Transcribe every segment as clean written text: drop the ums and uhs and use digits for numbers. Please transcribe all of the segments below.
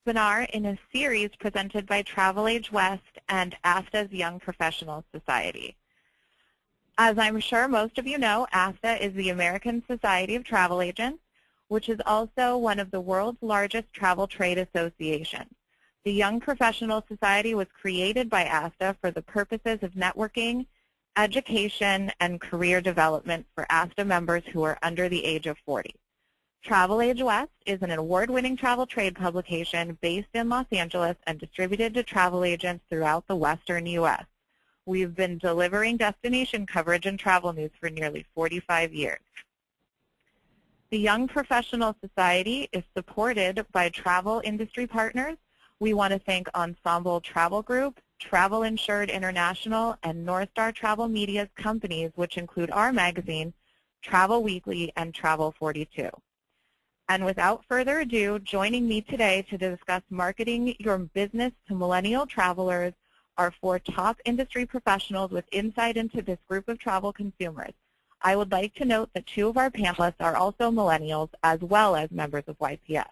webinar in a series presented by Travel Age West and Asta's Young Professionals Society. As I'm sure most of you know, Asta is the American Society of Travel Agents, which is also one of the world's largest travel trade associations. The Young Professionals Society was created by Asta for the purposes of networking, education, and career development for Asta members who are under the age of 40. Travel Age West is an award-winning travel trade publication based in Los Angeles and distributed to travel agents throughout the western U.S. We've been delivering destination coverage and travel news for nearly 45 years. The Young Professional Society is supported by travel industry partners. We want to thank Ensemble Travel Group, Travel Insured International, and North Star Travel Media's companies, which include our magazine, Travel Weekly, and Travel 42. And without further ado, joining me today to discuss marketing your business to millennial travelers are 4 top industry professionals with insight into this group of travel consumers. I would like to note that 2 of our panelists are also millennials as well as members of YPS.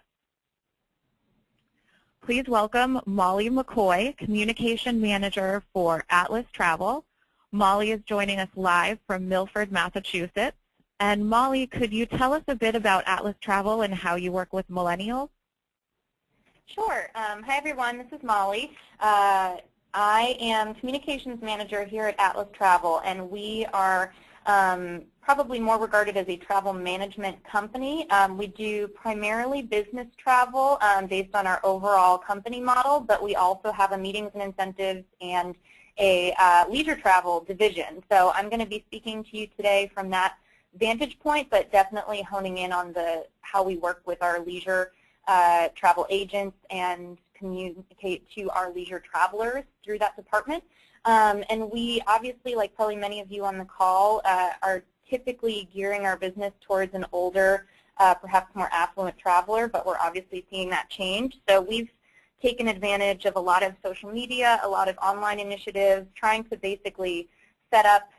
Please welcome Molly McCoy, Communication Manager for Atlas Travel. Molly is joining us live from Milford, Massachusetts. And Molly, could you tell us a bit about Atlas Travel and how you work with millennials? Sure. Hi, everyone. This is Molly. I am Communications Manager here at Atlas Travel, and we are probably more regarded as a travel management company. We do primarily business travel based on our overall company model, but we also have a meetings and incentives and a leisure travel division. So I'm going to be speaking to you today from that vantage point, but definitely honing in on how we work with our leisure travel agents and communicate to our leisure travelers through that department. And we obviously, like probably many of you on the call, are typically gearing our business towards an older, perhaps more affluent traveler, but we're obviously seeing that change. So we've taken advantage of a lot of social media, a lot of online initiatives, trying to basically set up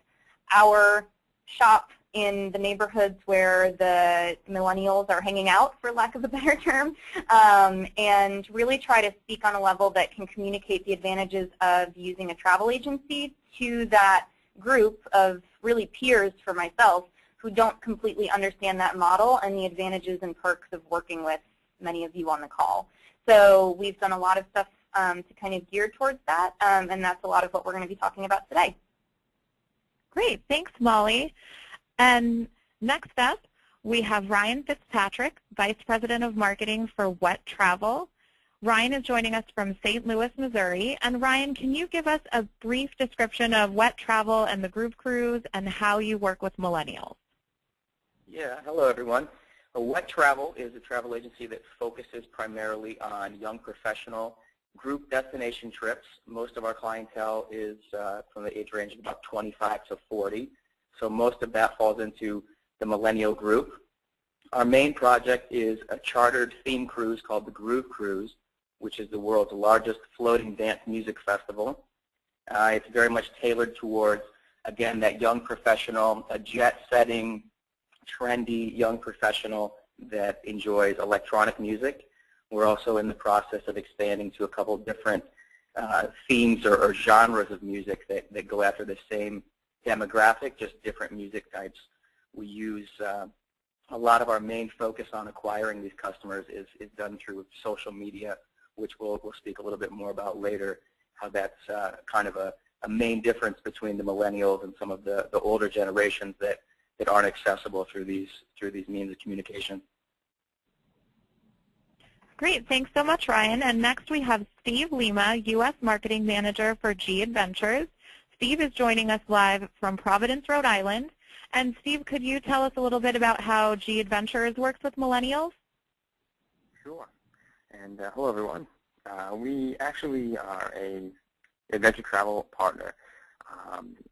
our shop in the neighborhoods where the millennials are hanging out, for lack of a better term, and really try to speak on a level that can communicate the advantages of using a travel agency to that group of really peers for myself who don't completely understand that model and the advantages and perks of working with many of you on the call. So we've done a lot of stuff to kind of gear towards that, and that's a lot of what we're going to be talking about today. Great. Thanks, Molly. And next up, we have Ryan Fitzpatrick, Vice President of Marketing for Wet Travel. Ryan is joining us from St. Louis, Missouri. And Ryan, can you give us a brief description of Wet Travel and the group cruise and how you work with millennials? Yeah, hello everyone. Wet Travel is a travel agency that focuses primarily on young professional group destination trips. Most of our clientele is from the age range of about 25 to 40. So most of that falls into the millennial group. Our main project is a chartered theme cruise called the Groove Cruise, which is the world's largest floating dance music festival. It's very much tailored towards, again, that young professional, a jet-setting, trendy young professional that enjoys electronic music. We're also in the process of expanding to a couple of different themes or genres of music that go after the same demographic, just different music types. We use a lot of our main focus on acquiring these customers is done through social media, which we'll speak a little bit more about later, how that's kind of a main difference between the millennials and some of the older generations that aren't accessible through these means of communication. Great. Thanks so much, Ryan. And next we have Steve Lima, U.S. Marketing Manager for G Adventures. Steve is joining us live from Providence, Rhode Island. And Steve, could you tell us a little bit about how G Adventures works with millennials? Sure. And hello, everyone. We actually are a adventure travel partner.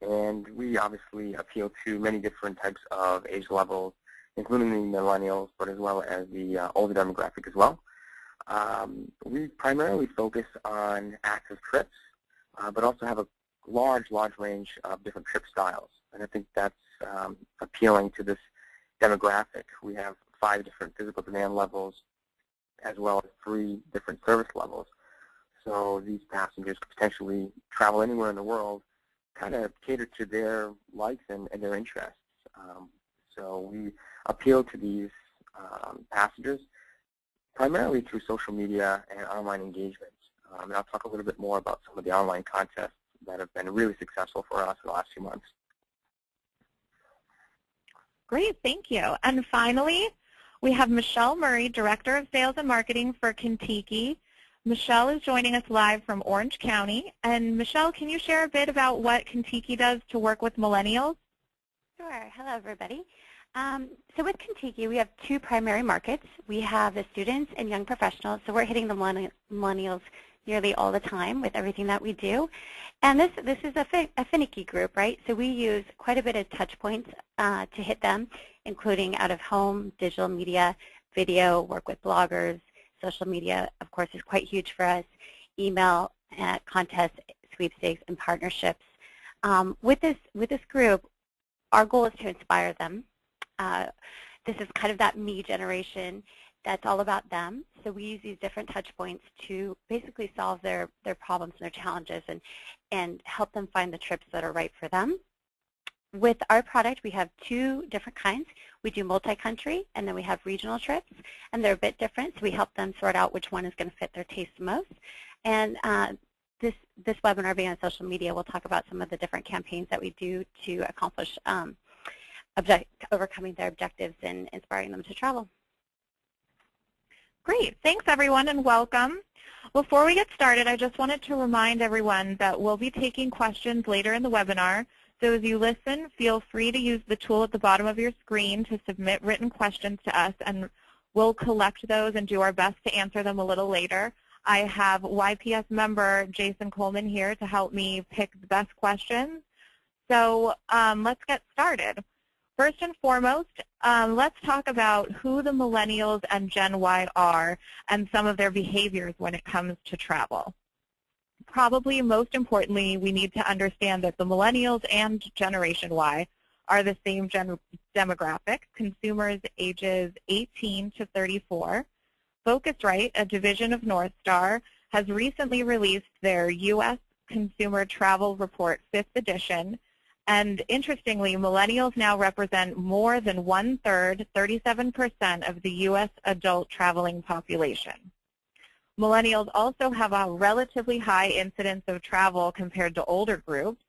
And we obviously appeal to many different types of age levels, including the millennials, but as well as the older demographic as well. We primarily focus on active trips, but also have a large range of different trip styles. And I think that's appealing to this demographic. We have 5 different physical demand levels, as well as 3 different service levels. So these passengers could potentially travel anywhere in the world, kind of cater to their likes and their interests. So we appeal to these passengers primarily through social media and online engagements. And I'll talk a little bit more about some of the online contests that have been really successful for us in the last few months. Great, thank you. And finally, we have Michelle Murray, Director of Sales and Marketing for Kentucky. Michelle is joining us live from Orange County. And Michelle, can you share a bit about what Kentucky does to work with millennials? Sure. Hello, everybody. So with Kentucky, we have 2 primary markets. We have the students and young professionals, so we're hitting the millennials nearly all the time with everything that we do. And this is a finicky group, right? So we use quite a bit of touch points to hit them, including out-of-home, digital media, video, work with bloggers. Social media, of course, is quite huge for us. Email, contests, sweepstakes, and partnerships. With this group, our goal is to inspire them. This is kind of that me generation that's all about them. So we use these different touch points to basically solve their problems and their challenges and help them find the trips that are right for them. With our product, we have 2 different kinds. We do multi-country, and then we have regional trips, and they're a bit different, so we help them sort out which one is going to fit their taste most. And this webinar being on social media, we'll talk about some of the different campaigns that we do to accomplish overcoming their objectives and inspiring them to travel. Great. Thanks, everyone, and welcome. Before we get started, I just wanted to remind everyone that we'll be taking questions later in the webinar. So as you listen, feel free to use the tool at the bottom of your screen to submit written questions to us, and we'll collect those and do our best to answer them a little later. I have YPS member Jason Coleman here to help me pick the best questions. So let's get started. First and foremost, let's talk about who the millennials and Gen Y are and some of their behaviors when it comes to travel. Probably most importantly, we need to understand that the millennials and Generation Y are the same demographic, consumers ages 18 to 34. Focusrite, a division of North Star, has recently released their U.S. Consumer Travel Report 5th edition. And interestingly, millennials now represent more than 1/3, 37% of the U.S. adult traveling population. Millennials also have a relatively high incidence of travel compared to older groups.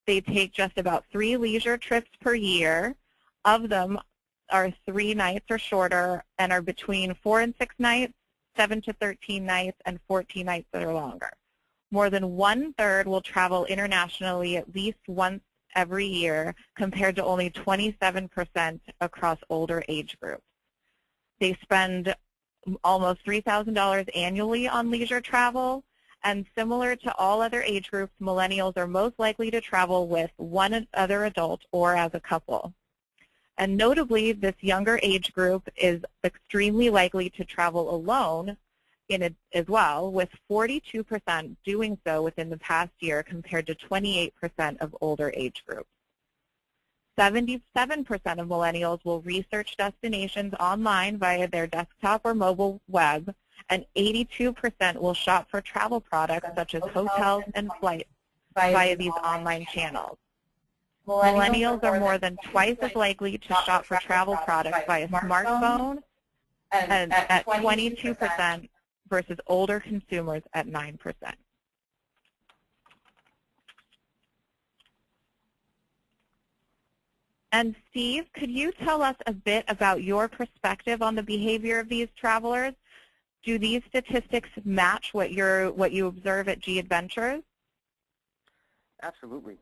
They take just about 3 leisure trips per year. Of them are 3 nights or shorter and are between 4 and 6 nights, 7 to 13 nights, and 14 nights that are longer. More than 1/3 will travel internationally at least once every year, compared to only 27% across older age groups. They spend almost $3,000 annually on leisure travel, and similar to all other age groups, millennials are most likely to travel with one other adult or as a couple. And notably, this younger age group is extremely likely to travel alone as well, with 42% doing so within the past year compared to 28% of older age groups. 77% of millennials will research destinations online via their desktop or mobile web, and 82% will shop for travel products such as hotels and flights via these online channels. Millennials are more than twice as likely to shop for travel products via smartphone and at 22% versus older consumers at 9%. And Steve, could you tell us a bit about your perspective on the behavior of these travelers? Do these statistics match what you observe at G Adventures? Absolutely.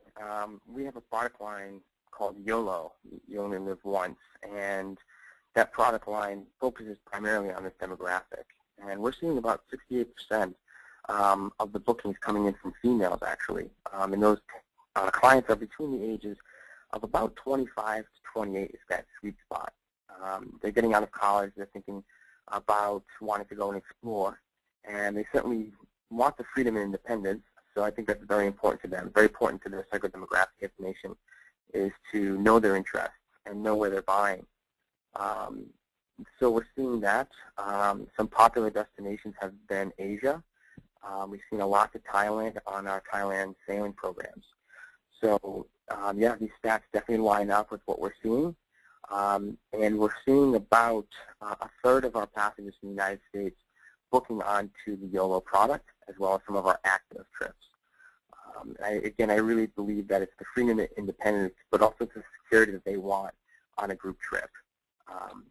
We have a product line called YOLO, You Only Live Once, and that product line focuses primarily on this demographic. And we're seeing about 68% of the bookings coming in from females, actually. And those clients are between the ages of about 25 to 28 is that sweet spot. They're getting out of college, they're thinking about wanting to go and explore, and they certainly want the freedom and independence, so I think that's very important to them. Very important to their psychodemographic information is to know their interests and know where they're buying. So we're seeing that. Some popular destinations have been Asia. We've seen a lot to Thailand on our Thailand sailing programs. So yeah, these stats definitely line up with what we're seeing. And we're seeing about a third of our passengers in the United States booking onto the YOLO product, as well as some of our active trips. Again, I really believe that it's the freedom and independence, but also the security that they want on a group trip.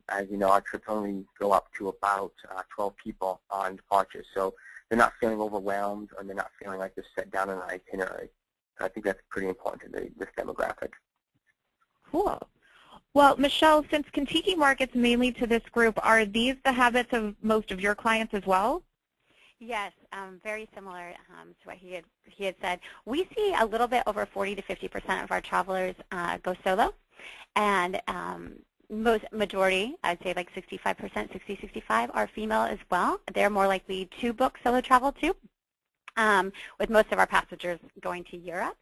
As you know, our trips only go up to about 12 people on departure, so they're not feeling overwhelmed, and they're not feeling like they're set down on an itinerary. So I think that's pretty important to this demographic. Cool. Well, Michelle, since Kentucky markets mainly to this group, are these the habits of most of your clients as well? Yes, very similar to what he had said. We see a little bit over 40 to 50% of our travelers go solo, and majority, I'd say like 65%, 60-65, are female as well. They're more likely to book solo travel too, with most of our passengers going to Europe.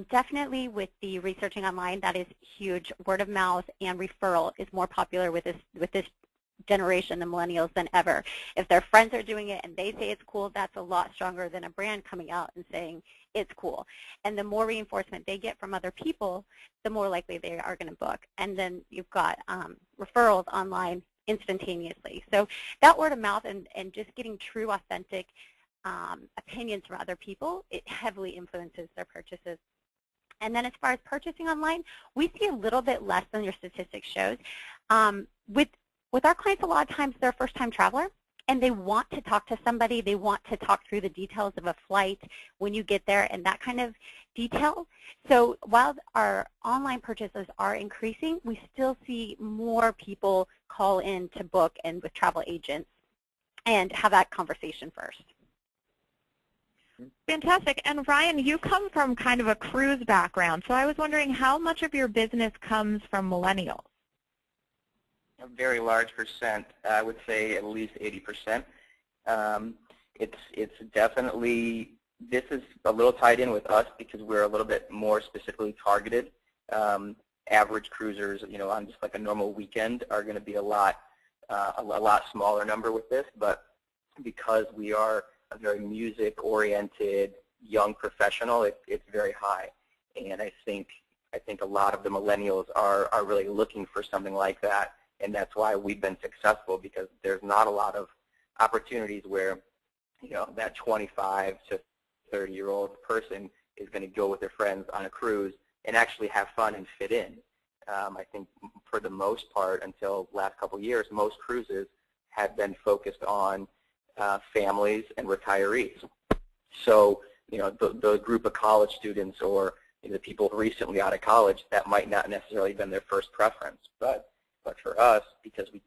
Definitely with the researching online, that is huge. Word of mouth and referral is more popular with this generation, the millennials, than ever. If their friends are doing it and they say it's cool, that's a lot stronger than a brand coming out and saying it's cool. And the more reinforcement they get from other people, the more likely they are going to book. And then you've got referrals online instantaneously. So that word of mouth and just getting true, authentic opinions from other people, it heavily influences their purchases. And then as far as purchasing online, we see a little bit less than your statistics shows. With our clients, a lot of times they're a first-time traveler, and they want to talk to somebody. They want to talk through the details of a flight when you get there and that kind of detail. So while our online purchases are increasing, we still see more people call in to book and with travel agents and have that conversation first. Fantastic. And Ryan, you come from kind of a cruise background, so I was wondering how much of your business comes from millennials? A very large percent. I would say at least 80%. It's definitely, this is a little tied in with us because we're a little bit more specifically targeted. Average cruisers, you know, on just like a normal weekend are going to be a lot smaller number with this, but because we are a very music-oriented young professional, it's very high. And I think a lot of the millennials are really looking for something like that. And that's why we've been successful, because there's not a lot of opportunities where, you know, that 25 to 30-year-old person is going to go with their friends on a cruise and actually have fun and fit in. I think for the most part, until the last couple of years, most cruises have been focused on families and retirees. So, you know, the group of college students or the people recently out of college, that might not necessarily have been their first preference. But for us, because we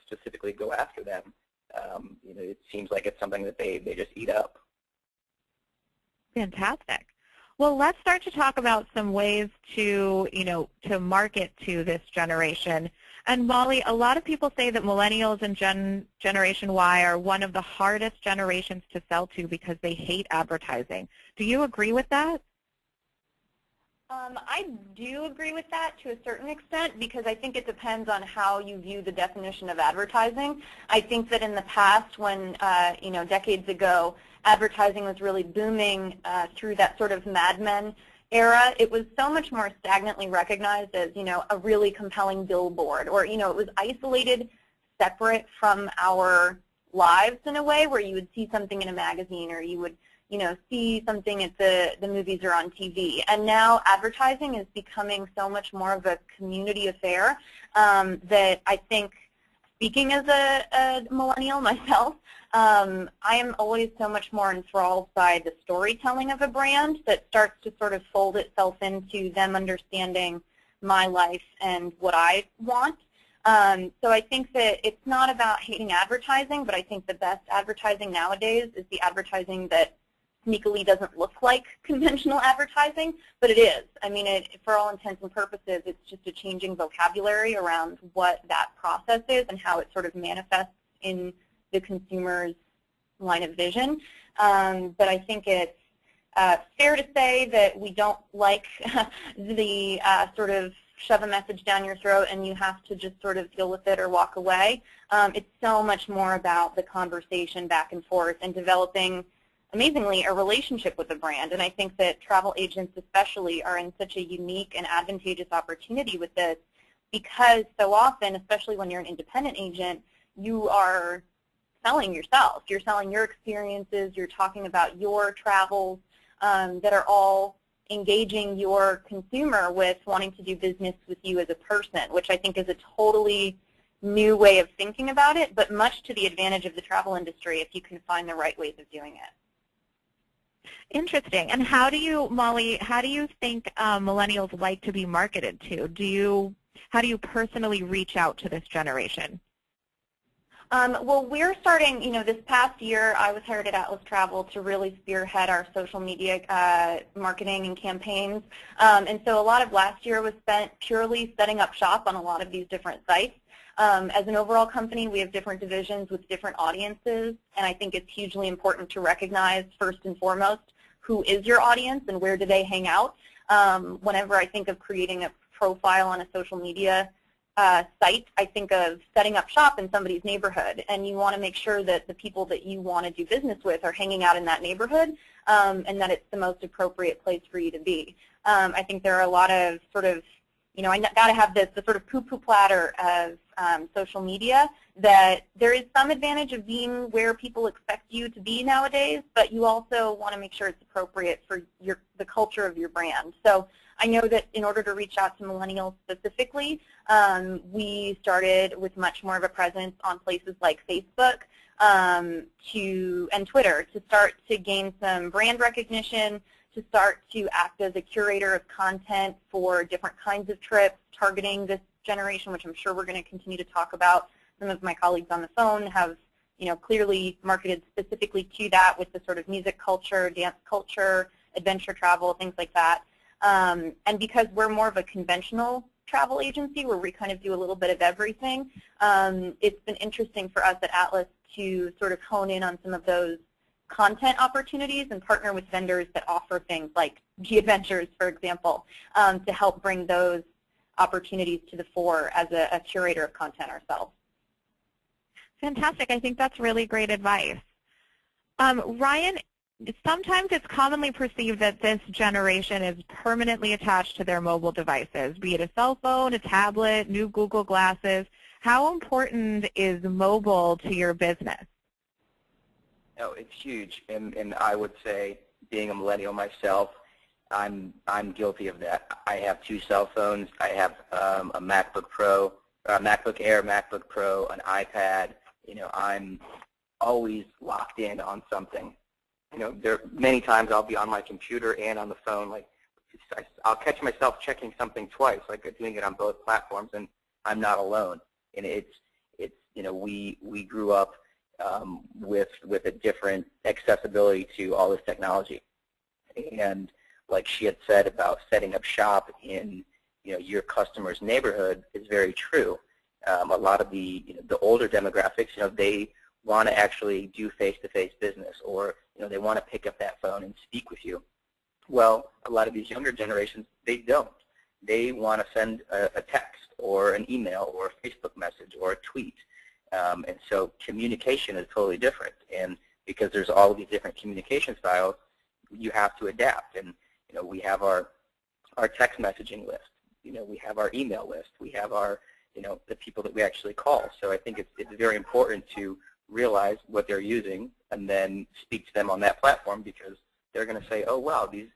specifically go after them, you know, it seems like it's something that they just eat up. Fantastic. Well, let's start to talk about some ways to, you know, to market to this generation. And Molly, a lot of people say that millennials and Generation Y are one of the hardest generations to sell to because they hate advertising. Do you agree with that? I do agree with that to a certain extent, because I think it depends on how you view the definition of advertising. I think that in the past, when, you know, decades ago, advertising was really booming through that sort of Mad Men era, it was so much more stagnantly recognized as, you know, a really compelling billboard, or, you know, it was isolated, separate from our lives in a way, where you would see something in a magazine, or you would, you know, see something at the movies or on TV. And now advertising is becoming so much more of a community affair that I think, speaking as a millennial myself, I am always so much more enthralled by the storytelling of a brand that starts to sort of fold itself into them understanding my life and what I want. So I think that it's not about hating advertising, but I think the best advertising nowadays is the advertising that sneakily doesn't look like conventional advertising, but it is. I mean, for all intents and purposes, it's just a changing vocabulary around what that process is and how it sort of manifests in the consumer's line of vision. But I think it's fair to say that we don't like the sort of shove a message down your throat and you have to just sort of deal with it or walk away. It's so much more about the conversation back and forth and developing, amazingly, a relationship with the brand. And I think that travel agents especially are in such a unique and advantageous opportunity with this, because so often, especially when you're an independent agent, you are selling yourself. You're selling your experiences. You're talking about your travels that are all engaging your consumer with wanting to do business with you as a person, which I think is a totally new way of thinking about it, but much to the advantage of the travel industry if you can find the right ways of doing it. Interesting. And how do you, Molly, how do you think millennials like to be marketed to? How do you personally reach out to this generation? Well, we're starting, this past year I was hired at Atlas Travel to really spearhead our social media marketing and campaigns. And so a lot of last year was spent purely setting up shop on a lot of these different sites. As an overall company, we have different divisions with different audiences, and I think it's hugely important to recognize first and foremost who is your audience and where do they hang out. Whenever I think of creating a profile on a social media site, I think of setting up shop in somebody's neighborhood, and you want to make sure that the people that you want to do business with are hanging out in that neighborhood, and that it's the most appropriate place for you to be. I think there are a lot of sort of, I got to have the sort of poo-poo platter of social media, that there is some advantage of being where people expect you to be nowadays, but you also want to make sure it's appropriate for the culture of your brand. So I know that in order to reach out to millennials specifically, we started with much more of a presence on places like Facebook and Twitter to start to gain some brand recognition, to start to act as a curator of content for different kinds of trips, targeting this generation, which I'm sure we're going to continue to talk about. Some of my colleagues on the phone have, clearly marketed specifically to that with the sort of music culture, dance culture, adventure travel, things like that. And because we're more of a conventional travel agency where we kind of do a little bit of everything, it's been interesting for us at Atlas to sort of hone in on some of those content opportunities and partner with vendors that offer things like G-Adventures, for example, to help bring those opportunities to the fore as a curator of content ourselves. Fantastic. I think that's really great advice. Ryan, sometimes it's commonly perceived that this generation is permanently attached to their mobile devices, be it a cell phone, a tablet, new Google glasses. How important is mobile to your business? Oh, it's huge, and I would say, being a millennial myself, I'm guilty of that. I have 2 cell phones. I have a MacBook Pro, MacBook Air, MacBook Pro, an iPad. I'm always locked in on something. There many times I'll be on my computer and on the phone. Like, I'll catch myself checking something twice, like doing it on both platforms, and I'm not alone. And it's we grew up with a different accessibility to all this technology. And like she had said about setting up shop in your customer's neighborhood is very true. A lot of the older demographics, they want to actually do face-to-face business, or they want to pick up that phone and speak with you. Well, a lot of these younger generations, they don't. They want to send a text or an email or a Facebook message or a tweet. And so communication is totally different. And because there's all of these different communication styles, you have to adapt. And we have our text messaging list. We have our email list. We have our the people that we actually call. So I think it's very important to realize what they're using and then speak to them on that platform, because they're going to say, oh wow, these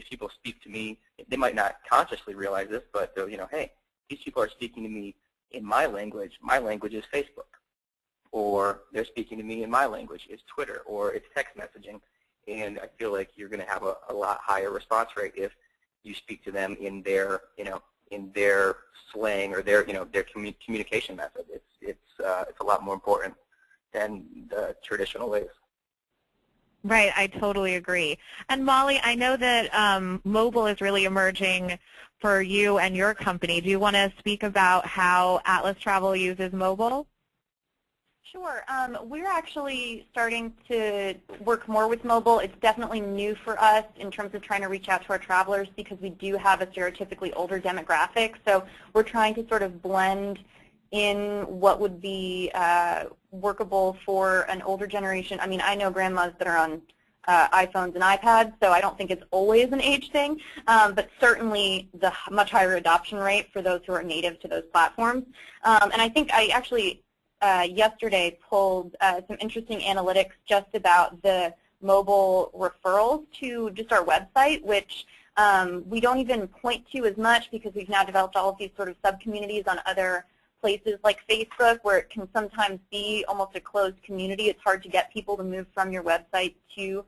people speak to me. They might not consciously realize this, but hey, these people are speaking to me in my language. My language is Facebook. Or they're speaking to me in my language. It's Twitter, or it's text messaging. And I feel like you're going to have a lot higher response rate if you speak to them in their slang or their communication method. It's a lot more important than the traditional ways. Right, I totally agree. And Molly, I know that mobile is really emerging for you and your company. Do you want to speak about how Atlas Travel uses mobile? Sure. We're actually starting to work more with mobile. It's definitely new for us in terms of trying to reach out to our travelers because we do have a stereotypically older demographic. So we're trying to sort of blend in what would be workable for an older generation. I mean, I know grandmas that are on iPhones and iPads, so I don't think it's always an age thing, but certainly the much higher adoption rate for those who are native to those platforms. And I think I actually yesterday pulled some interesting analytics just about the mobile referrals to just our website, which we don't even point to as much because we've now developed all of these sort of sub-communities on other places like Facebook where it can sometimes be almost a closed community. It's hard to get people to move from your website to,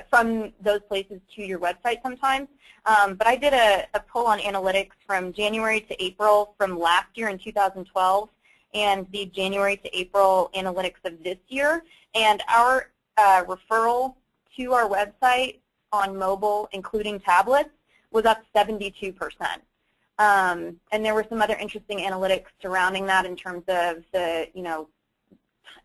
from those places to your website sometimes. But I did a poll on analytics from January to April from last year in 2012 and the January to April analytics of this year. And our referral to our website on mobile, including tablets, was up 72%. And there were some other interesting analytics surrounding that in terms of the,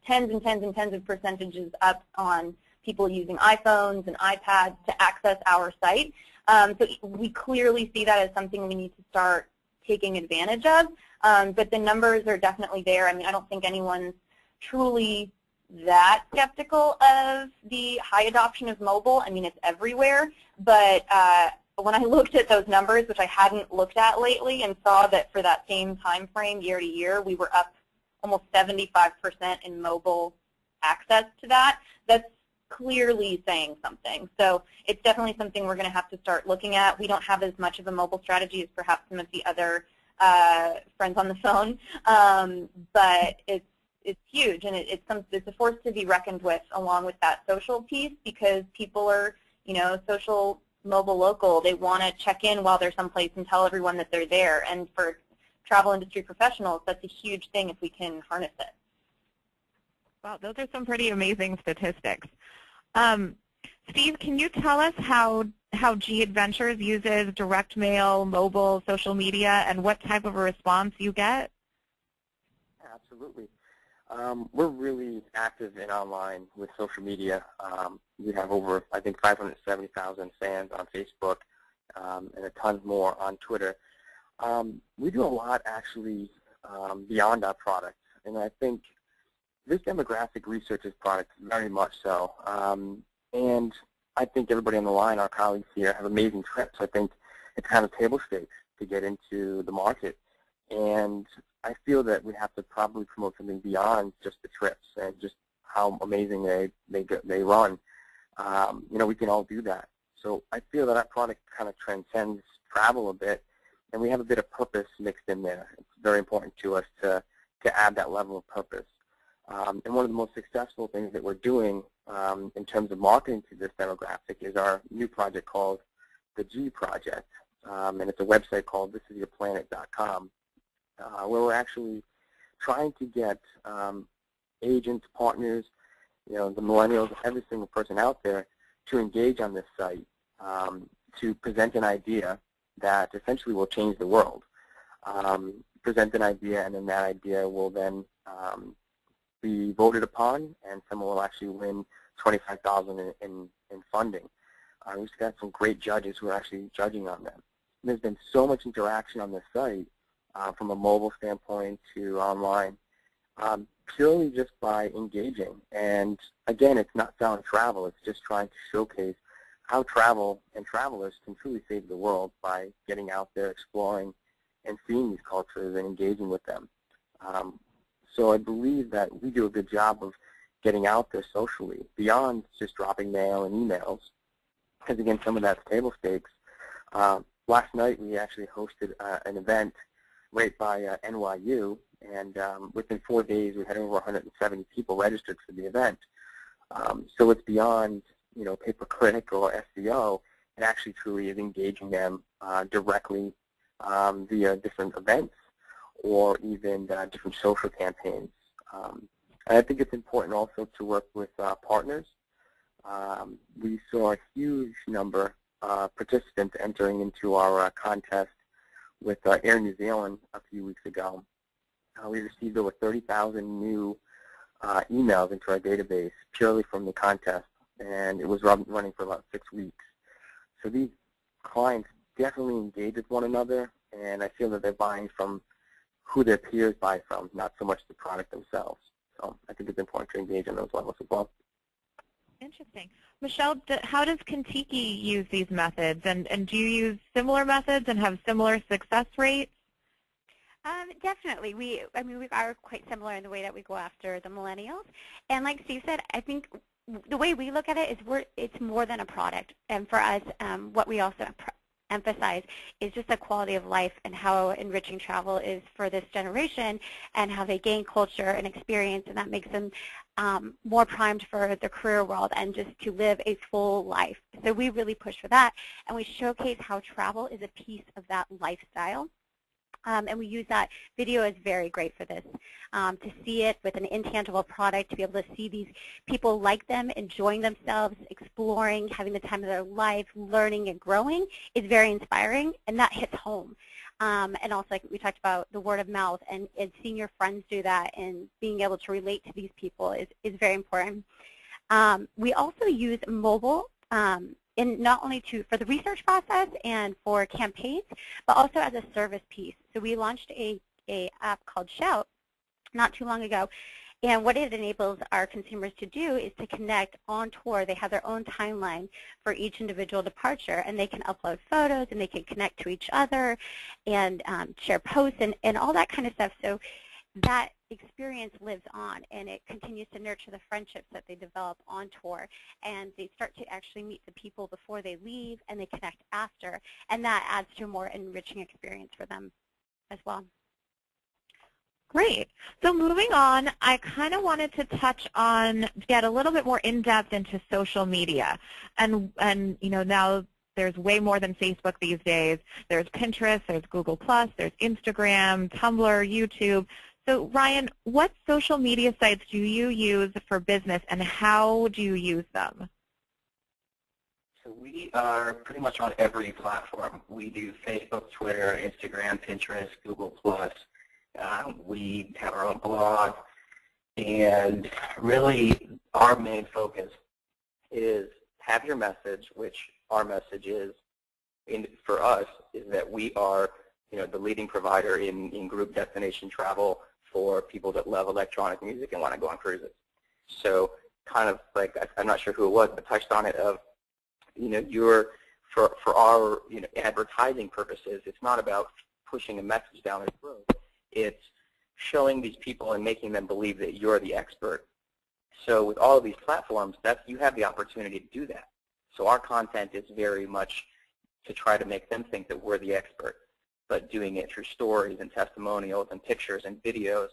tens and tens and tens of percentages up on people using iPhones and iPads to access our site. So we clearly see that as something we need to start taking advantage of. But the numbers are definitely there. I mean, I don't think anyone's truly that skeptical of the high adoption of mobile. I mean, it's everywhere. But when I looked at those numbers, which I hadn't looked at lately, and saw that for that same time frame, year to year, we were up almost 75% in mobile access to that, that's clearly saying something. So it's definitely something we're going to have to start looking at. We don't have as much of a mobile strategy as perhaps some of the other friends on the phone, but it's huge, and it's a force to be reckoned with along with that social piece because people are, social, mobile, local. They want to check in while they're someplace and tell everyone that they're there. And for travel industry professionals, that's a huge thing if we can harness it. Wow, those are some pretty amazing statistics. Steve, can you tell us how G Adventures uses direct mail, mobile, social media, and what type of a response you get? Absolutely. We're really active in online with social media. We have over, I think, 570,000 fans on Facebook and a ton more on Twitter. We do a lot, actually, beyond our product. And I think this demographic researches product very much so. And I think everybody on the line, our colleagues here, have amazing trips. I think it's kind of table stakes to get into the market. And I feel that we have to probably promote something beyond just the trips and just how amazing they run. We can all do that. So I feel that our product kind of transcends travel a bit, and we have a bit of purpose mixed in there. It's very important to us to add that level of purpose. And one of the most successful things that we're doing in terms of marketing to this demographic is our new project called the G Project. And it's a website called thisisyourplanet.com. Where we're actually trying to get agents, partners, the millennials, every single person out there to engage on this site to present an idea that essentially will change the world. Present an idea, and then that idea will then be voted upon, and someone will actually win $25,000 in funding. We've got some great judges who are actually judging on them. And there's been so much interaction on this site from a mobile standpoint to online, purely just by engaging. And again, it's not selling travel. It's just trying to showcase how travel and travelers can truly save the world by getting out there, exploring, and seeing these cultures and engaging with them. So I believe that we do a good job of getting out there socially, beyond just dropping mail and emails, because again, some of that's table stakes. Last night we actually hosted an event right by NYU, and within 4 days we had over 170 people registered for the event. So it's beyond, pay-per-click or SEO. It actually truly is engaging them directly via different events or even different social campaigns. And I think it's important also to work with partners. We saw a huge number of participants entering into our contest with Air New Zealand a few weeks ago. We received over 30,000 new emails into our database purely from the contest, and it was running for about 6 weeks. So these clients definitely engage with one another, and I feel that they're buying from who their peers buy from, not so much the product themselves. So I think it's important to engage on those levels as well. Interesting. Michelle, how does Kentucky use these methods, and do you use similar methods and have similar success rates? Definitely. We are quite similar in the way that we go after the millennials. And like Steve said, I think the way we look at it is it's more than a product. And for us, what we also emphasize is just the quality of life and how enriching travel is for this generation and how they gain culture and experience, and that makes them more primed for the career world and just to live a full life. So we really push for that, and we showcase how travel is a piece of that lifestyle. And we use that. Video is very great for this. To see it with an intangible product, to be able to see these people like them, enjoying themselves, exploring, having the time of their life, learning and growing is very inspiring, and that hits home. And also, like we talked about, the word of mouth and seeing your friends do that and being able to relate to these people is very important. We also use mobile in not only for the research process and for campaigns, but also as a service piece. So we launched a app called Shout not too long ago, and what it enables our consumers to do is to connect on tour. They have their own timeline for each individual departure, and they can upload photos, and they can connect to each other and share posts and all that kind of stuff. So that experience lives on, and it continues to nurture the friendships that they develop on tour, and they start to actually meet the people before they leave, and they connect after, and that adds to a more enriching experience for them as well. Great. So moving on, I kind of wanted to get a little bit more in-depth into social media, and you know, now there's way more than Facebook these days. There's Pinterest, there's Google+, there's Instagram, Tumblr, YouTube. So Ryan, what social media sites do you use for business, and how do you use them? So we are pretty much on every platform. We do Facebook, Twitter, Instagram, Pinterest, Google+. We have our own blog, and really our main focus is have your message, which our message is, for us, is that we are, you know, the leading provider in group destination travel for people that love electronic music and want to go on cruises. So kind of like, I'm not sure who it was, but touched on it of, you know, for our, you know, advertising purposes, it's not about pushing a message down their throat. It's showing these people and making them believe that you're the expert. So with all of these platforms, you have the opportunity to do that. So our content is very much to try to make them think that we're the expert, but doing it through stories and testimonials and pictures and videos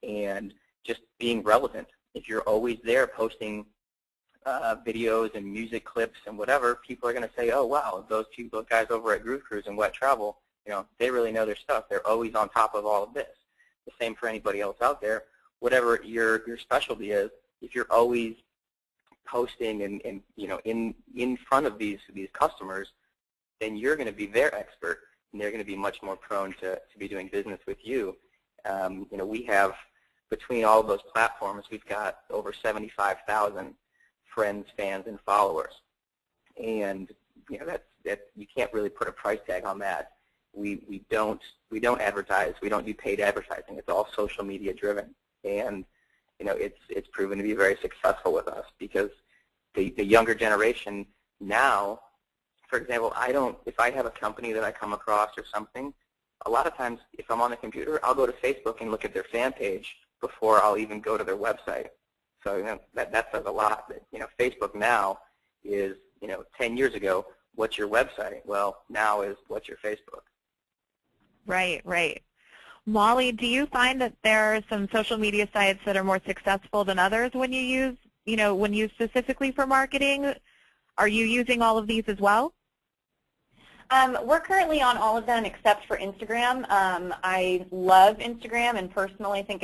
and just being relevant. If you're always there posting videos and music clips and whatever, people are going to say, oh, wow, those guys over at Groove Cruise and Wet Travel, you know, they really know their stuff. They're always on top of all of this. The same for anybody else out there. Whatever your specialty is, if you're always posting and you know, in front of these customers, then you're going to be their expert, and they're going to be much more prone to be doing business with you. You know, we have, between all of those platforms, we've got over 75,000 friends, fans, and followers. And you know, that you can't really put a price tag on that. We don't advertise. We don't do paid advertising. It's all social media driven, and you know, it's proven to be very successful with us because the younger generation now, for example, if I have a company that I come across or something, a lot of times if I'm on the computer, I'll go to Facebook and look at their fan page before I'll even go to their website. So you know, that says a lot. That, you know, Facebook now is, you know, 10 years ago, what's your website? Well, now is what's your Facebook? Right, right. Molly, do you find that there are some social media sites that are more successful than others when you use, you know, when used specifically for marketing? Are you using all of these as well? We're currently on all of them except for Instagram. I love Instagram and personally think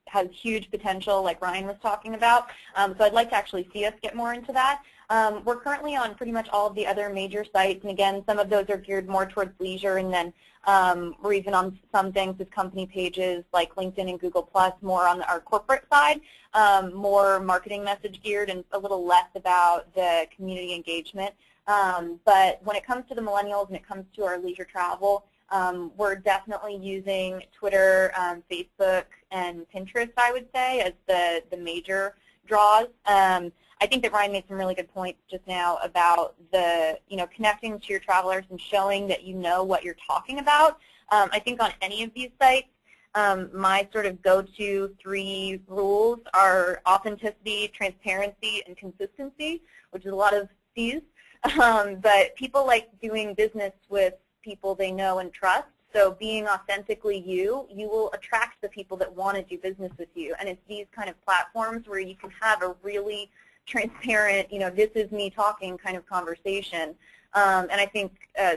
has huge potential, like Ryan was talking about. So I'd like to actually see us get more into that. We're currently on pretty much all of the other major sites, and again, some of those are geared more towards leisure, and then we're even on some things with company pages like LinkedIn and Google+, more on our corporate side, more marketing message geared and a little less about the community engagement. But when it comes to the millennials and it comes to our leisure travel, we're definitely using Twitter, Facebook, and Pinterest, I would say, as the major draws. I think that Ryan made some really good points just now about the, connecting to your travelers and showing that you know what you're talking about. I think on any of these sites, my sort of go-to 3 rules are authenticity, transparency, and consistency, which is a lot of C's. But people like doing business with people they know and trust. So being authentically you will attract the people that want to do business with you. And it's these kind of platforms where you can have a really transparent, this is me talking kind of conversation. And I think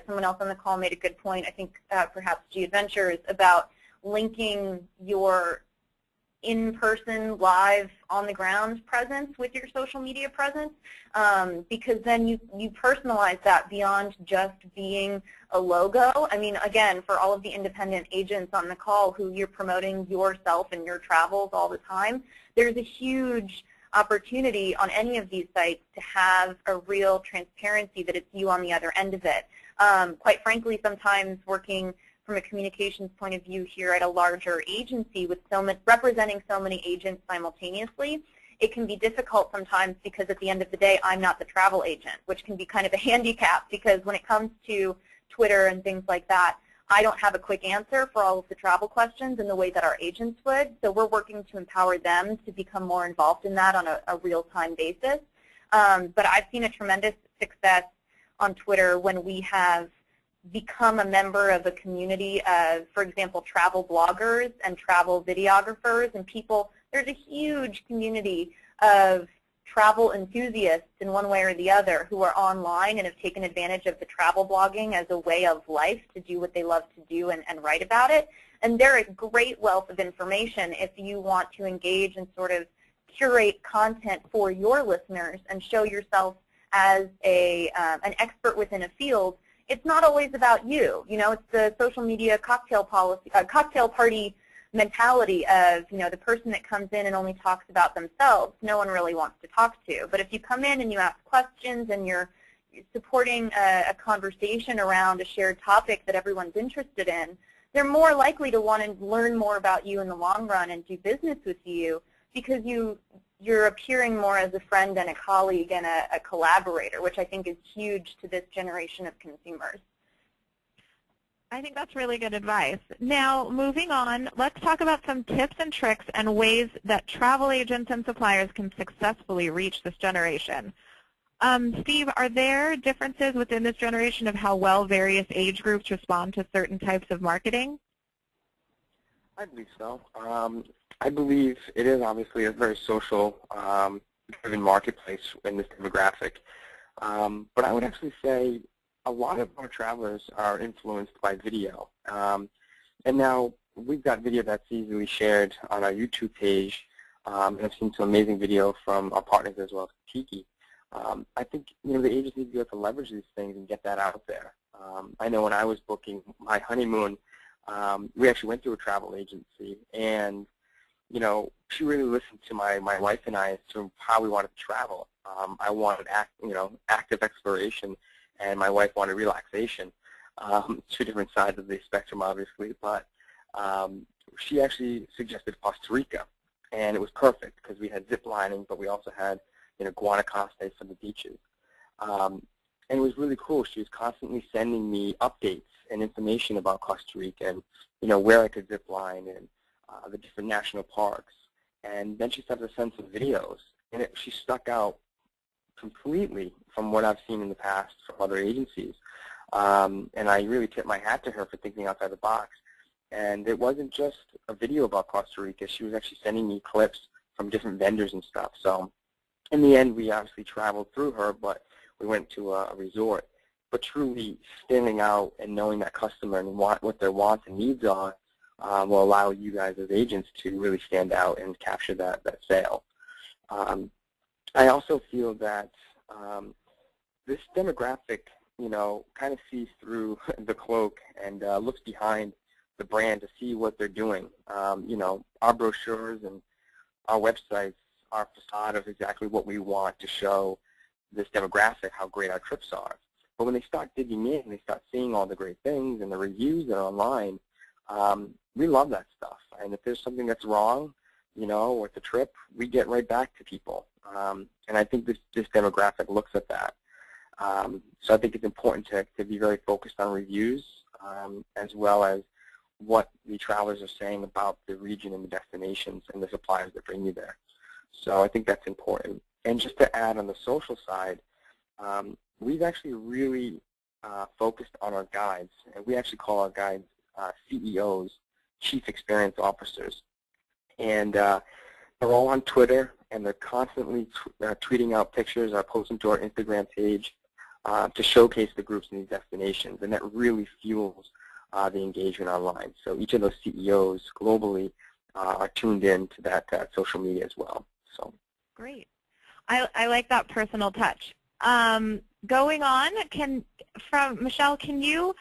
someone else on the call made a good point. I think perhaps G Adventures about linking your in-person, live, on-the-ground presence with your social media presence, because then you personalize that beyond just being a logo. I mean, again, for all of the independent agents on the call who you're promoting yourself and your travels all the time, there's a huge opportunity on any of these sites to have a real transparency that it's you on the other end of it. Quite frankly, sometimes working from a communications point of view here at a larger agency with representing so many agents simultaneously, it can be difficult sometimes because at the end of the day, I'm not the travel agent, which can be kind of a handicap because when it comes to Twitter and things like that, I don't have a quick answer for all of the travel questions in the way that our agents would. So we're working to empower them to become more involved in that on a real-time basis. But I've seen a tremendous success on Twitter when we have become a member of a community of, for example, travel bloggers and travel videographers and people. There's a huge community of travel enthusiasts in one way or the other who are online and have taken advantage of the travel blogging as a way of life to do what they love to do and write about it. And they're a great wealth of information if you want to engage and sort of curate content for your listeners and show yourself as an expert within a field. It's not always about you. It's the social media cocktail party mentality of, the person that comes in and only talks about themselves, no one really wants to talk to. But if you come in and you ask questions and you're supporting a conversation around a shared topic that everyone's interested in, they're more likely to want to learn more about you in the long run and do business with you because you're appearing more as a friend and a colleague and a collaborator, which I think is huge to this generation of consumers. I think that's really good advice. Now, moving on, let's talk about some tips and tricks and ways that travel agents and suppliers can successfully reach this generation. Steve, are there differences within this generation of how well various age groups respond to certain types of marketing? I believe so. I believe it is obviously a very social driven marketplace in this demographic. But I would actually say a lot of our travelers are influenced by video. And now we've got video that's easily shared on our YouTube page. And I've seen some amazing video from our partners as well as Tiki. I think the agents need to be able to leverage these things and get that out there. I know when I was booking my honeymoon, we actually went to a travel agency, and she really listened to my wife and I as to how we wanted to travel. I wanted active exploration, and my wife wanted relaxation. Two different sides of the spectrum, obviously, but she actually suggested Costa Rica, and it was perfect because we had zip lining, but we also had Guanacaste for the beaches. And it was really cool. She was constantly sending me updates and information about Costa Rica and where I could zip line and the different national parks. And then she started to send some videos, and she stuck out completely from what I've seen in the past from other agencies. And I really tip my hat to her for thinking outside the box. And it wasn't just a video about Costa Rica. She was actually sending me clips from different vendors and stuff. So in the end, we obviously traveled through her, but we went to a resort. But truly standing out and knowing that customer and what their wants and needs are will allow you guys as agents to really stand out and capture that sale. I also feel that this demographic, kind of sees through the cloak and looks behind the brand to see what they're doing. Our brochures and our websites are a facade of exactly what we want to show this demographic, how great our trips are. But when they start digging in, they start seeing all the great things and the reviews that are online, we love that stuff. And if there's something that's wrong, with the trip, we get right back to people. And I think this demographic looks at that. So I think it's important to be very focused on reviews, as well as what the travelers are saying about the region and the destinations and the suppliers that bring you there. So I think that's important. And just to add on the social side, we've actually really focused on our guides, and we actually call our guides CEOs, Chief Experience Officers. And they're all on Twitter, and they're constantly tweeting out pictures or posting to our Instagram page to showcase the groups in these destinations, and that really fuels the engagement online. So each of those CEOs globally are tuned in to that social media as well. So great. I like that personal touch. Going on, Michelle, can you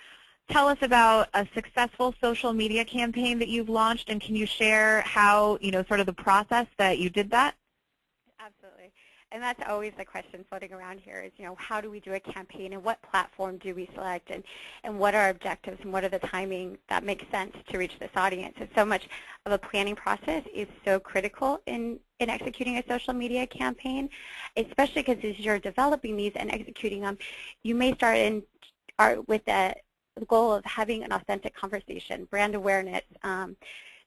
tell us about a successful social media campaign that you've launched, and can you share how, sort of the process that you did that? Absolutely. And that's always the question floating around here is, how do we do a campaign, and what platform do we select, and what are our objectives, and what are the timing that makes sense to reach this audience? And so much of a planning process is so critical in executing a social media campaign, especially because as you're developing these and executing them, you may start with the goal of having an authentic conversation, brand awareness,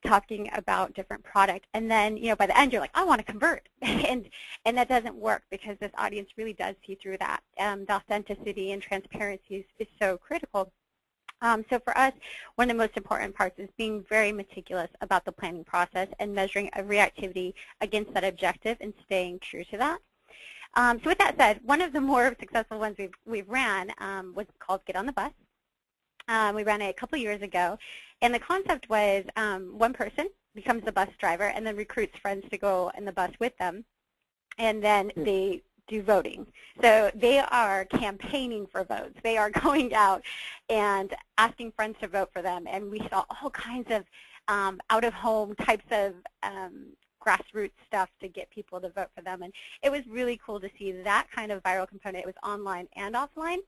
talking about different product, and then by the end you're like, I want to convert, and that doesn't work because this audience really does see through that. The authenticity and transparency is so critical. So for us, one of the most important parts is being very meticulous about the planning process and measuring every activity against that objective and staying true to that. So with that said, one of the more successful ones we've ran was called Get on the Bus. We ran it a couple years ago, and the concept was one person becomes the bus driver and then recruits friends to go in the bus with them, and then they do voting. So they are campaigning for votes. They are going out and asking friends to vote for them, and we saw all kinds of out-of-home types of grassroots stuff to get people to vote for them, and it was really cool to see that kind of viral component. It was online and offline.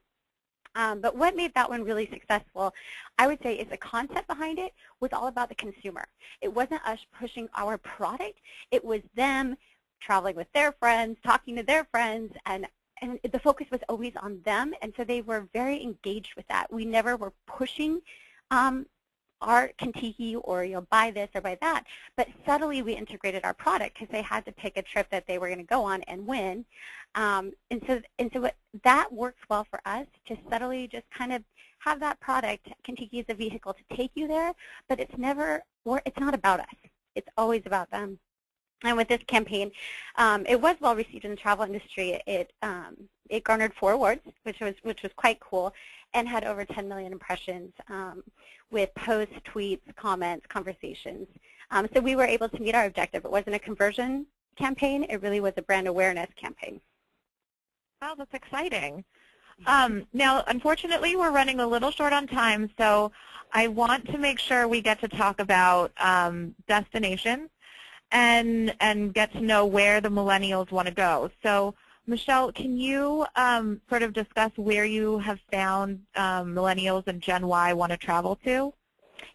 But what made that one really successful, I would say, is the concept behind it was all about the consumer. It wasn't us pushing our product. It was them traveling with their friends, talking to their friends, and the focus was always on them, and so they were very engaged with that. We never were pushing our Kentucky or buy this or buy that, but subtly we integrated our product because they had to pick a trip that they were going to go on and win. And so that works well for us to subtly just kind of have that product. Kentucky is a vehicle to take you there, but it's not about us. It's always about them. And with this campaign, it was well received in the travel industry. It garnered 4 awards, which was quite cool, and had over 10 million impressions with posts, tweets, comments, conversations. So we were able to meet our objective. It wasn't a conversion campaign. It really was a brand awareness campaign. Wow, that's exciting. Now, unfortunately, we're running a little short on time, so I want to make sure we get to talk about destinations and get to know where the millennials want to go. So, Michelle, can you sort of discuss where you have found millennials and Gen Y want to travel to?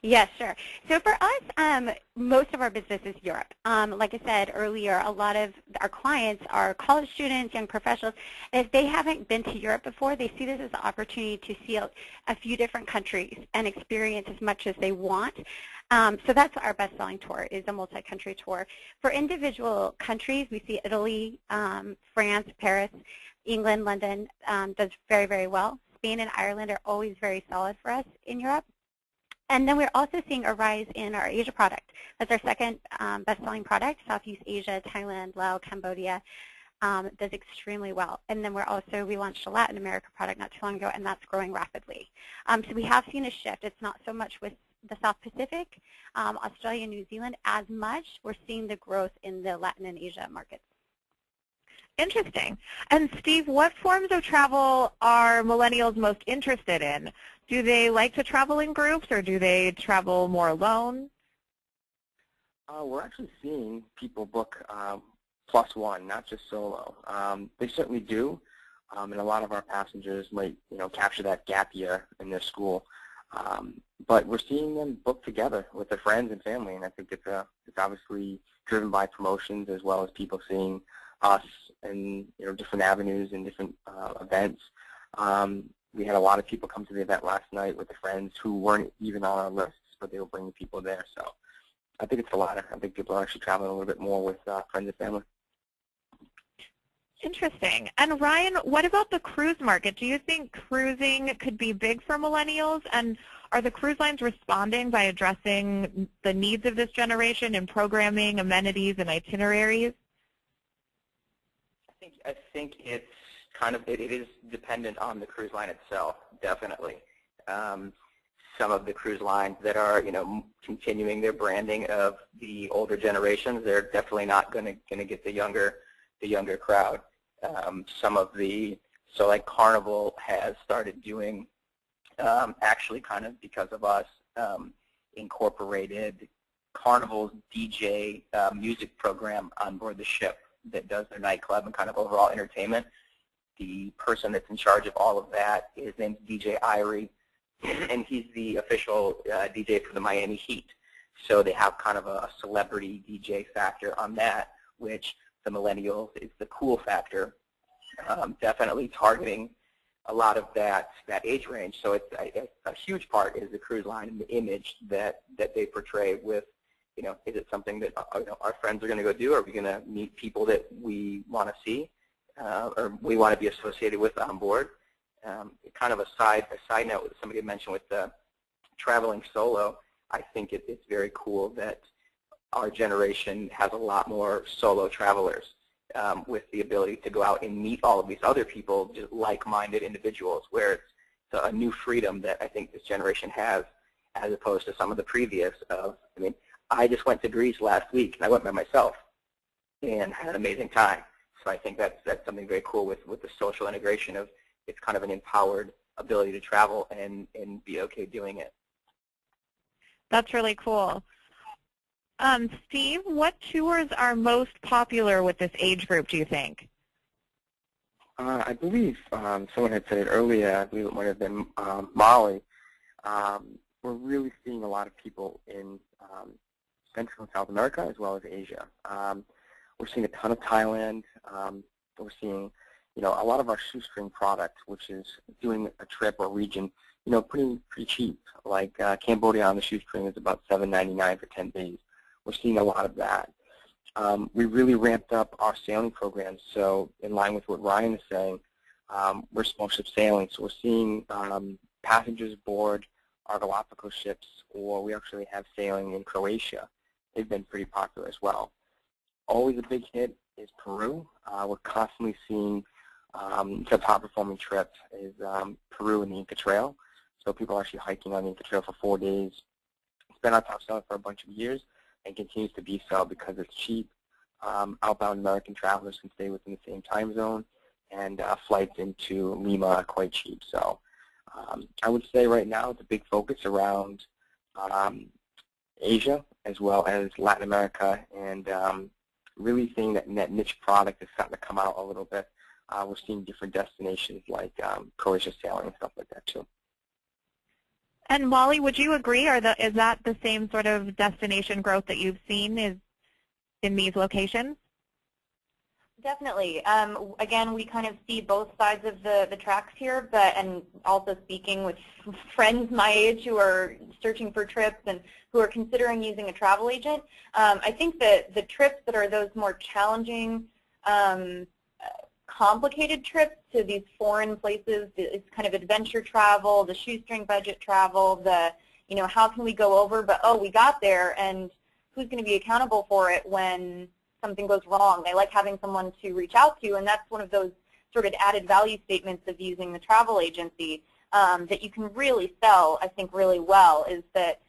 Yes, sure. So for us, most of our business is Europe. Like I said earlier, a lot of our clients are college students, young professionals. And if they haven't been to Europe before, they see this as an opportunity to see a few different countries and experience as much as they want. So that's our best-selling tour, is a multi-country tour. For individual countries, we see Italy, France, Paris, England, London does very, very well. Spain and Ireland are always very solid for us in Europe. And then we're also seeing a rise in our Asia product. That's our second best-selling product. Southeast Asia, Thailand, Laos, Cambodia does extremely well. And then we launched a Latin America product not too long ago, and that's growing rapidly. So we have seen a shift. It's not so much with the South Pacific, Australia, New Zealand as much. We're seeing the growth in the Latin and Asia markets. Interesting. And Steve, what forms of travel are millennials most interested in? Do they like to travel in groups, or do they travel more alone? We're actually seeing people book plus one, not just solo. They certainly do, and a lot of our passengers might, capture that gap year in their school. But we're seeing them book together with their friends and family, and I think it's obviously driven by promotions as well as people seeing us in different avenues and different events. We had a lot of people come to the event last night with their friends who weren't even on our lists, but they were bringing people there. So I think it's the latter. I think people are actually traveling a little bit more with friends and family. Interesting. And Ryan, what about the cruise market? Do you think cruising could be big for millennials? And are the cruise lines responding by addressing the needs of this generation in programming, amenities, and itineraries? I think it's it is dependent on the cruise line itself, definitely. Some of the cruise lines that are, continuing their branding of the older generations, they're definitely not going to get the younger crowd. Some of so like Carnival has started doing, actually kind of because of us, incorporated Carnival's DJ music program on board the ship that does their nightclub and kind of overall entertainment. The person that's in charge of all of that is named DJ Irie, and he's the official DJ for the Miami Heat. So they have kind of a celebrity DJ factor on that, which the millennials is the cool factor, definitely targeting a lot of that age range. So it's a huge part is the cruise line and the image that they portray with, is it something that our friends are going to go do? Are we going to meet people that we want to see or we want to be associated with on board? Kind of a side note that somebody mentioned with traveling solo, I think it's very cool that our generation has a lot more solo travelers with the ability to go out and meet all of these other people, just like-minded individuals, where it's a new freedom that I think this generation has as opposed to some of the previous I just went to Greece last week, and I went by myself and had an amazing time. So I think that's something very cool with the social integration of it's kind of an empowered ability to travel and be okay doing it. That's really cool. Steve, what tours are most popular with this age group, do you think? I believe someone had said it earlier. I believe it might have been Molly. We're really seeing a lot of people in Central and South America as well as Asia. We're seeing a ton of Thailand. We're seeing, a lot of our shoestring product, which is doing a trip or region, pretty cheap. Like Cambodia on the shoestring is about $7.99 for 10 days. We're seeing a lot of that. We really ramped up our sailing programs. So in line with what Ryan is saying, we're small ship sailing. So we're seeing passengers board our Galapagos ships, or we actually have sailing in Croatia. They've been pretty popular as well. Always a big hit is Peru. We're constantly seeing the top-performing trip is Peru and the Inca Trail. So people are actually hiking on the Inca Trail for 4 days. It's been our top seller for a bunch of years and continues to be so because it's cheap. Outbound American travelers can stay within the same time zone, and flights into Lima are quite cheap. So I would say right now it's a big focus around Asia as well as Latin America, and really seeing that niche product is starting to come out a little bit. We're seeing different destinations like Croatia sailing and stuff like that too. And Molly, would you agree, is that the same sort of destination growth that you've seen in these locations? Definitely. Again, we kind of see both sides of the tracks here, and also speaking with friends my age who are searching for trips and who are considering using a travel agent. I think that the trips that are those more challenging, complicated trips to these foreign places, it's kind of adventure travel, the shoestring budget travel, how can we go over, but we got there, and who's going to be accountable for it when something goes wrong? They like having someone to reach out to, and that's one of those sort of added value statements of using the travel agency that you can really sell, I think, really well, is that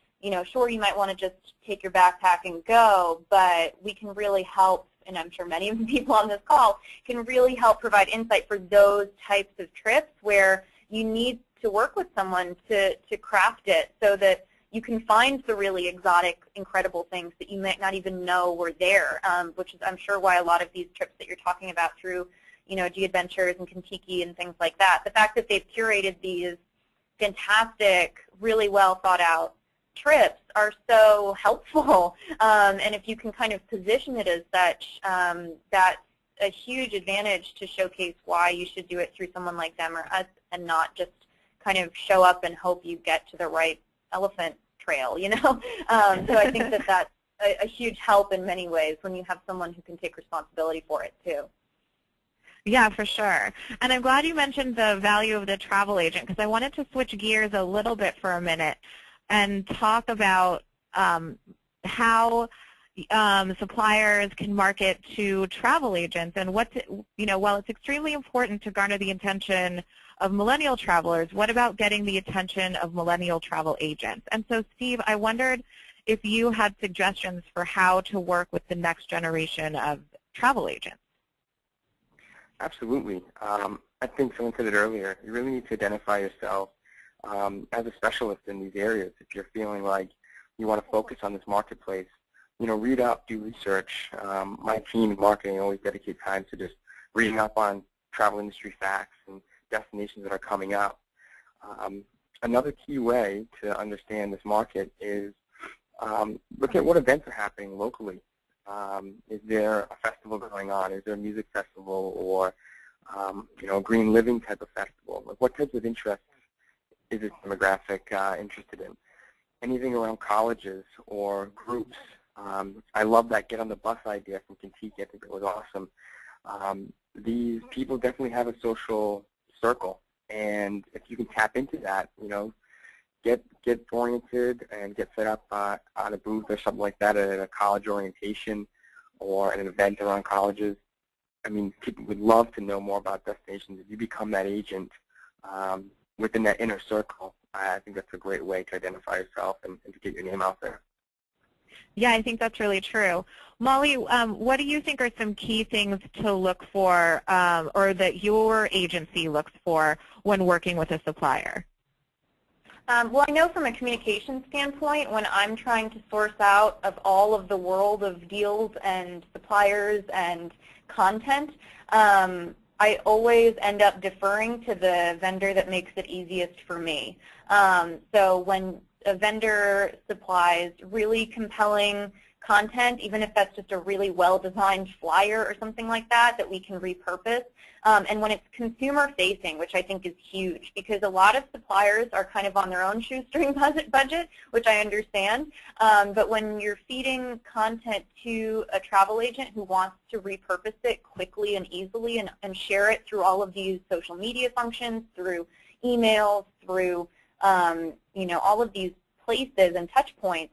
sure, you might want to just take your backpack and go, but we can really help, and I'm sure many of the people on this call can really help provide insight for those types of trips where you need to work with someone to craft it so that you can find the really exotic, incredible things that you might not even know were there, which is, I'm sure, why a lot of these trips that you're talking about through, G-Adventures and Kentucky and things like that, the fact that they've curated these fantastic, really well thought out trips are so helpful. And if you can kind of position it as such, that's a huge advantage to showcase why you should do it through someone like them or us and not just kind of show up and hope you get to the right elephant trail, So I think that that's a huge help in many ways when you have someone who can take responsibility for it too. Yeah, for sure. And I'm glad you mentioned the value of the travel agent because I wanted to switch gears a little bit for a minute and talk about how suppliers can market to travel agents and while it's extremely important to garner the attention of millennial travelers, what about getting the attention of millennial travel agents? And so, Steve, I wondered if you had suggestions for how to work with the next generation of travel agents. Absolutely. I think someone said it earlier. You really need to identify yourself as a specialist in these areas. If you're feeling like you want to focus on this marketplace, read up, do research. My team in marketing always dedicate time to just reading up on travel industry facts and destinations that are coming up. Another key way to understand this market is look at what events are happening locally. Is there a festival going on? Is there a music festival or a green living type of festival? Like what types of interests is this demographic interested in? Anything around colleges or groups. I love that Get on the Bus idea from Kentucky. I think it was awesome. These people definitely have a social circle, and if you can tap into that, get oriented and get set up on a booth or something like that at a college orientation or at an event around colleges. I mean, people would love to know more about destinations. If you become that agent within that inner circle, I think that's a great way to identify yourself and to get your name out there. Yeah, I think that's really true. Molly, what do you think are some key things to look for or that your agency looks for when working with a supplier? Well, I know from a communication standpoint, when I'm trying to source out of all of the world of deals and suppliers and content, I always end up deferring to the vendor that makes it easiest for me. So when a vendor supplies really compelling content, even if that's just a really well-designed flyer or something like that that we can repurpose. And when it's consumer-facing, which I think is huge, because a lot of suppliers are kind of on their own shoestring budget, which I understand. But when you're feeding content to a travel agent who wants to repurpose it quickly and easily and share it through all of these social media functions, through emails, through all of these places and touch points,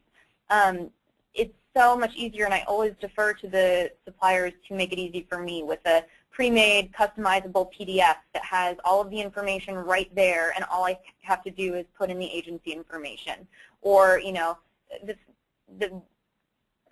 it's so much easier, and I always defer to the suppliers to make it easy for me with a pre-made, customizable PDF that has all of the information right there, and all I have to do is put in the agency information. Or, the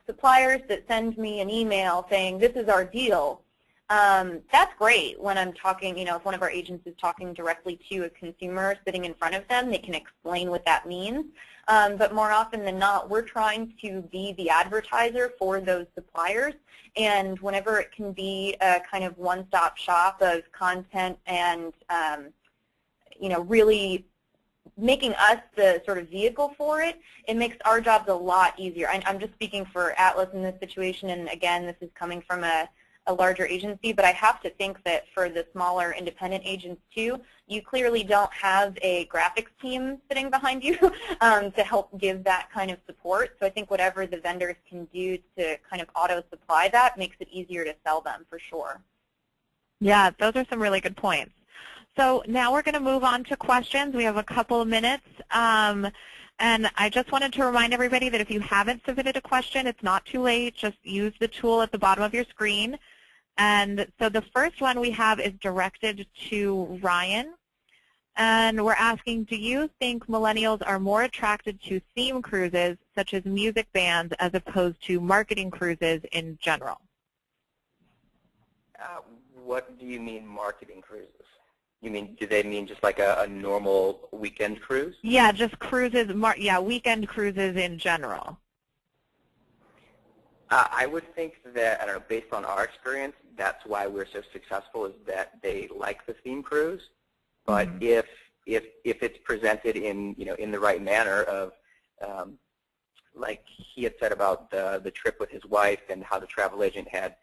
suppliers that send me an email saying, this is our deal, that's great when I'm talking, if one of our agents is talking directly to a consumer sitting in front of them, they can explain what that means. But more often than not, we're trying to be the advertiser for those suppliers. And whenever it can be a kind of one-stop shop of content and, really making us the sort of vehicle for it, it makes our jobs a lot easier. I'm just speaking for Atlas in this situation, and again, this is coming from a larger agency, but I have to think that for the smaller independent agents too, you clearly don't have a graphics team sitting behind you to help give that kind of support. So I think whatever the vendors can do to kind of auto-supply that makes it easier to sell them for sure. Yeah, those are some really good points. So now we're going to move on to questions. We have a couple of minutes. And I just wanted to remind everybody that if you haven't submitted a question, it's not too late. Just use the tool at the bottom of your screen. And so the first one we have is directed to Ryan. And we're asking, do you think millennials are more attracted to theme cruises, such as music bands, as opposed to marketing cruises in general? What do you mean marketing cruises? You mean, do they mean just like a normal weekend cruise? Yeah, just cruises, weekend cruises in general. I would think that, I don't know, based on our experience, that's why we're so successful, is that they like the theme cruise. But if it's presented in in the right manner of like he had said about the trip with his wife and how the travel agent had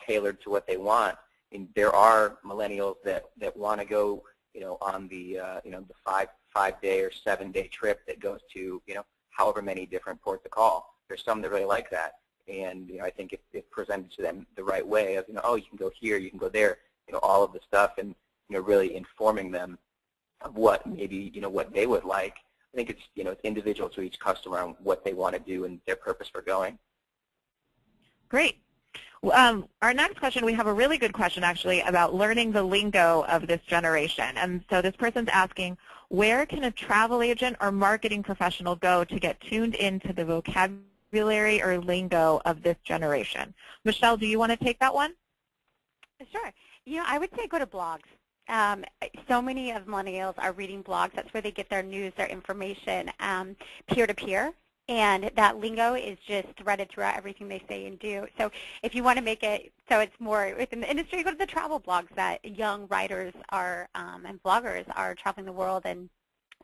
tailored to what they want. I mean, there are millennials that want to go on the the 5-day or 7-day trip that goes to however many different ports of call. There's some that really like that, and I think if presented to them the right way of oh, you can go here, you can go there, all of the stuff, and really informing them of what maybe what they would like. I think it's it's individual to each customer on what they want to do and their purpose for going. Great. Our next question, we have a really good question actually about learning the lingo of this generation. And so this person's asking, where can a travel agent or marketing professional go to get tuned into the vocabulary or lingo of this generation? Michelle, do you want to take that one? Sure. I would say go to blogs. So many of millennials are reading blogs. That's where they get their news, their information, peer-to-peer. And that lingo is just threaded throughout everything they say and do. So if you want to make it so it's more within the industry, go to the travel blogs that young writers are and bloggers are traveling the world, and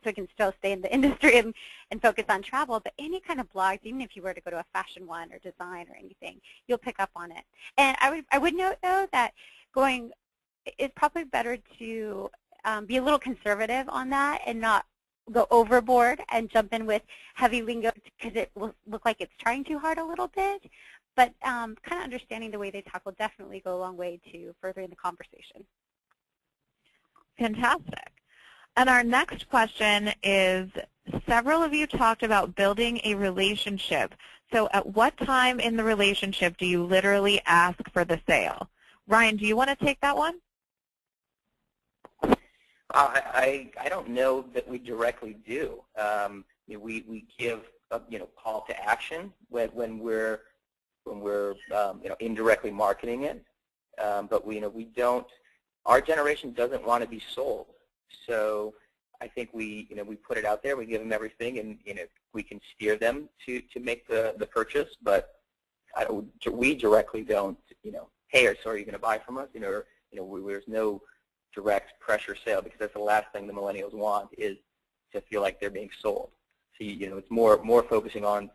so we can still stay in the industry and focus on travel. But any kind of blogs, even if you were to go to a fashion one or design or anything, you'll pick up on it. And I would note, though, that it's probably better to be a little conservative on that and not go overboard and jump in with heavy lingo, because it will look like it's trying too hard a little bit. But kind of understanding the way they talk will definitely go a long way to furthering the conversation. Fantastic. And our next question is, several of you talked about building a relationship. So at what time in the relationship do you literally ask for the sale? Ryan, do you want to take that one? I don't know that we directly do. We give a call to action when we're indirectly marketing it, but we don't. Our generation doesn't want to be sold, so I think we put it out there. We give them everything, and we can steer them to make the purchase, but we directly don't. Hey, so are you going to buy from us? There's no direct pressure sale, because that's the last thing the millennials want, is to feel like they're being sold. So it's more focusing on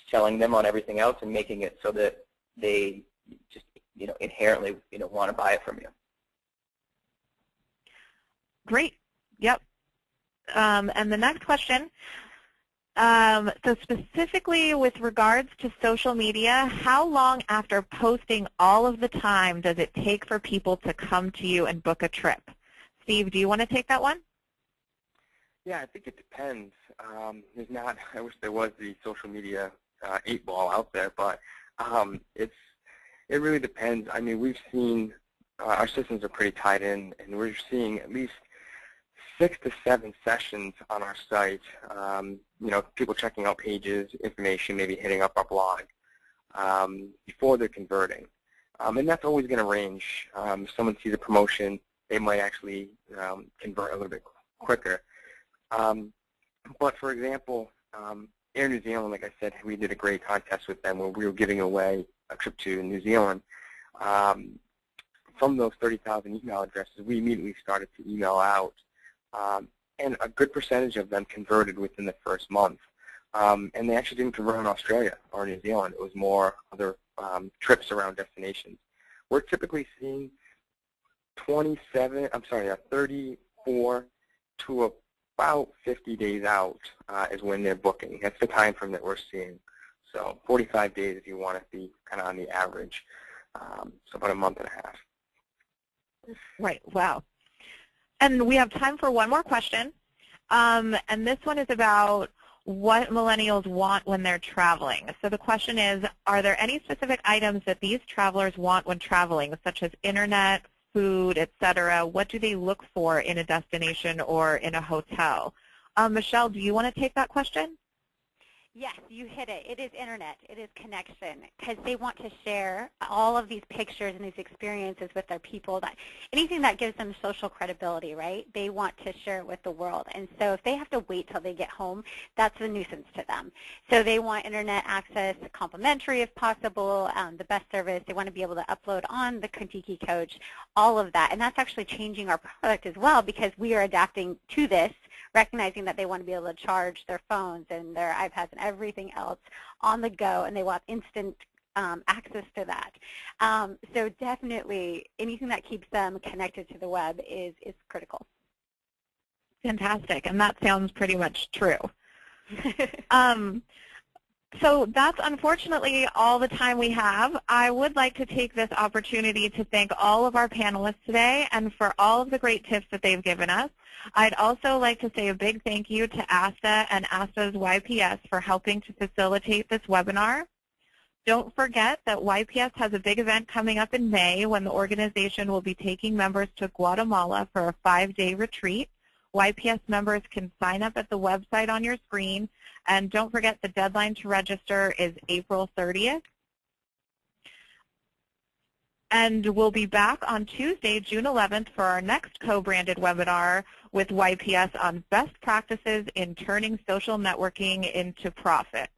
selling them on everything else and making it so that they just inherently want to buy it from you. Great. Yep. And the next question. So specifically with regards to social media, how long after posting all of the time does it take for people to come to you and book a trip? Steve, do you want to take that one? Yeah, I think it depends. There's not. I wish there was the social media 8-ball out there, but it really depends. I mean, we've seen our systems are pretty tied in, and we're seeing at least 6 to 7 sessions on our site. People checking out pages, information, maybe hitting up our blog before they're converting. And that's always going to range. If someone sees a promotion, they might actually convert a little bit quicker. But for example, Air New Zealand, like I said, we did a great contest with them where we were giving away a trip to New Zealand. From those 30,000 email addresses, we immediately started to email out. And a good percentage of them converted within the first month. And they actually didn't convert in Australia or New Zealand. It was more other trips around destinations. We're typically seeing 34 to about 50 days out is when they're booking. That's the time frame that we're seeing. So 45 days if you want to be kind of on the average. So about a month and a half. Right. Wow. And we have time for one more question. And this one is about what millennials want when they're traveling. So the question is, are there any specific items that these travelers want when traveling, such as internet, food, etc. What do they look for in a destination or in a hotel? Michelle, do you want to take that question? Yes, you hit it. It is internet. It is connection, because they want to share all of these pictures and these experiences with their people. Anything that gives them social credibility, right? They want to share it with the world. And so if they have to wait till they get home, that's a nuisance to them. So they want internet access, complimentary if possible, the best service. They want to be able to upload on the Contiki Coach, all of that. And that's actually changing our product as well, because we are adapting to this, recognizing that they want to be able to charge their phones and their iPads and everything else on the go, and they want instant access to that. So definitely anything that keeps them connected to the web is critical. Fantastic, and that sounds pretty much true. So that's unfortunately all the time we have. I would like to take this opportunity to thank all of our panelists today and for all of the great tips that they've given us. I'd also like to say a big thank you to Asta and Asta's YPS for helping to facilitate this webinar. Don't forget that YPS has a big event coming up in May when the organization will be taking members to Guatemala for a 5-day retreat. YPS members can sign up at the website on your screen, and don't forget the deadline to register is April 30th. And we'll be back on Tuesday, June 11th for our next co-branded webinar with YPS on best practices in turning social networking into profit.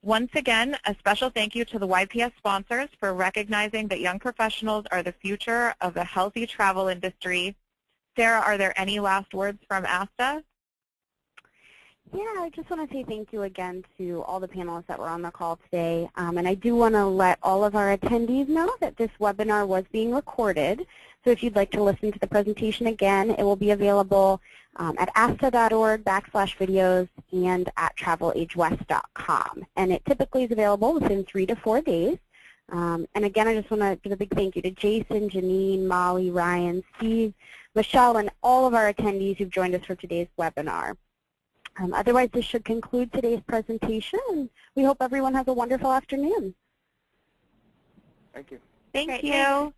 Once again, a special thank you to the YPS sponsors for recognizing that young professionals are the future of the healthy travel industry. Sarah, are there any last words from Asta? Yeah, I just want to say thank you again to all the panelists that were on the call today. And I do want to let all of our attendees know that this webinar was being recorded. So if you'd like to listen to the presentation again, it will be available at asta.org/videos and at travelagewest.com. And it typically is available within 3 to 4 days. And again, I just want to give a big thank you to Jason, Janine, Molly, Ryan, Steve, Michelle, and all of our attendees who've joined us for today's webinar. Otherwise, this should conclude today's presentation. We hope everyone has a wonderful afternoon. Thank you. Thank you.